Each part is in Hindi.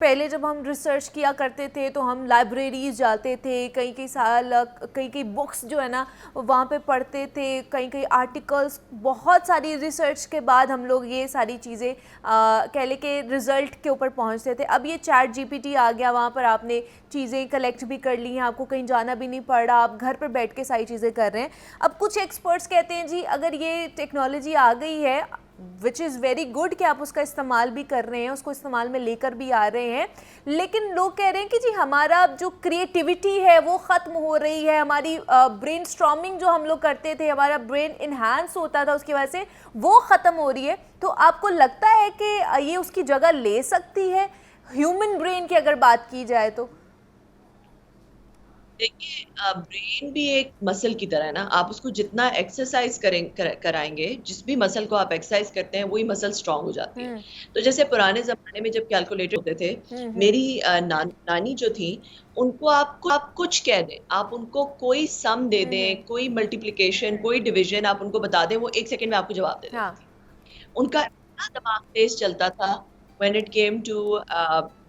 पहले जब हम रिसर्च किया करते थे तो हम लाइब्रेरीज जाते थे, कई कई साल कई कई बुक्स जो है ना वहाँ पे पढ़ते थे, कई कई आर्टिकल्स, बहुत सारी रिसर्च के बाद हम लोग ये सारी चीज़ें कह ले के रिज़ल्ट के ऊपर पहुँचते थे। अब ये चैट जीपीटी आ गया, वहाँ पर आपने चीज़ें कलेक्ट भी कर ली हैं, आपको कहीं जाना भी नहीं पड़ रहा, आप घर पर बैठ के सारी चीज़ें कर रहे हैं। अब कुछ एक्सपर्ट्स कहते हैं जी अगर ये टेक्नोलॉजी आ गई है, विच इज़ वेरी गुड कि आप उसका इस्तेमाल भी कर रहे हैं, उसको इस्तेमाल में लेकर भी आ रहे हैं, लेकिन लोग कह रहे हैं कि जी हमारा जो क्रिएटिविटी है वो ख़त्म हो रही है, हमारी ब्रेन स्टॉर्मिंग जो हम लोग करते थे, हमारा ब्रेन इन्हांस होता था उसकी वजह से, वो ख़त्म हो रही है। तो आपको लगता है कि ये उसकी जगह ले सकती है ह्यूमन ब्रेन की अगर बात की जाए तो? देखिए, ब्रेन भी एक मसल की तरह है ना। आप उसको जितना एक्सरसाइज कराएंगे, जिस भी मसल को आप एक्सरसाइज करते हैं वही मसल स्ट्रांग हो जाती है। हम्म। तो जैसे पुराने जमाने में जब कैलकुलेटर होते थे, हम्म। मेरी नानी जो थी, उनको आप कुछ कह दें, आप उनको कोई सम दे हम्म। दें, कोई मल्टीप्लिकेशन, कोई डिवीजन आप उनको बता दें, वो 1 सेकंड में आपको जवाब दे देती हाँ। थी। उनका इतना दिमाग तेज चलता था when it came to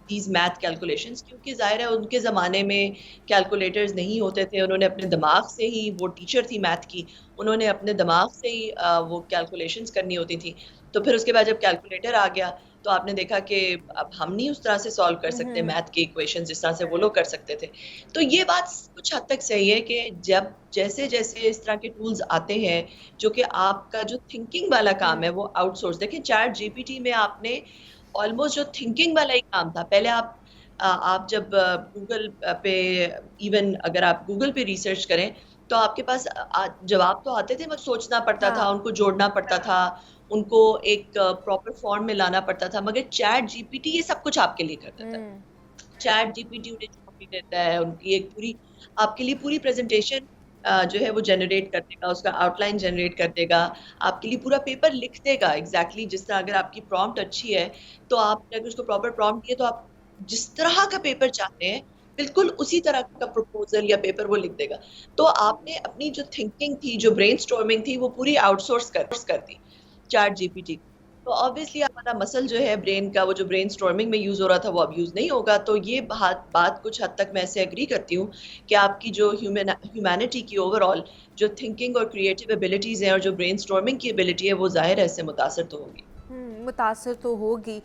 these math calculations, क्योंकि जाहिर है उनके ज़माने में कैलकुलेटर्स नहीं होते थे। उन्होंने अपने दिमाग से ही, वो टीचर थी मैथ की, उन्होंने अपने दिमाग से ही वो कैलकुलेशंस करनी होती थी। तो फिर उसके बाद जब कैलकुलेटर आ गया तो आपने देखा कि अब हम नहीं उस तरह से सॉल्व कर सकते हम्म। मैथ के इक्वेशंस जिस तरह से वो लोग कर सकते थे। तो ये बात कुछ हद तक सही है कि जब जैसे जैसे इस तरह के टूल्स आते हैं जो कि आपका जो थिंकिंग वाला काम है वो आउटसोर्स, देखिए चैट जीपीटी में आपने ऑलमोस्ट जो थिंकिंग वाला ही काम था। पहले आप जब गूगल पे, इवन अगर आप गूगल पे रिसर्च करें तो आपके पास जवाब तो आते थे, मगर सोचना पड़ता था, हाँ। उनको जोड़ना पड़ता था, उनको एक प्रॉपर फॉर्म में लाना पड़ता था। मगर चैट जीपीटी ये सब कुछ आपके लिए कर देता है। हम्म। चैट जीपीटी उन्हें जवाब भी देता है, उनकी एक पूरी आपके लिए पूरी प्रेजेंटेशन जो है वो जनरेट कर देगा, उसका आउटलाइन जनरेट कर देगा, आपके लिए पूरा पेपर लिख देगा एग्जैक्टली जिस तरह। अगर आपकी प्रॉम्प्ट अच्छी है तो आपने अगर उसको प्रॉपर प्रॉम्प्ट दिए तो आप जिस तरह का पेपर चाहते हैं बिल्कुल उसी तरह का प्रपोजल या पेपर वो लिख देगा। तो आपने अपनी जो थिंकिंग थी, जो ब्रेन स्टॉर्मिंग थी, वो पूरी आउटसोर्स कर दी चैट जीपीटी। तो ऑब्वियसली हमारा मसल जो है ब्रेन का, वो जो ब्रेन स्टॉर्मिंग में यूज हो रहा था वो अब यूज नहीं होगा। तो ये बात कुछ हद तक मैं ऐसे एग्री करती हूँ कि आपकी जो ह्यूमैनिटी की ओवरऑल जो थिंकिंग और क्रिएटिव एबिलिटीज हैं और जो ब्रेन स्टॉर्मिंग की एबिलिटी है वो जाहिर है इससे मुतासर तो होगी। मुतासर तो होगी।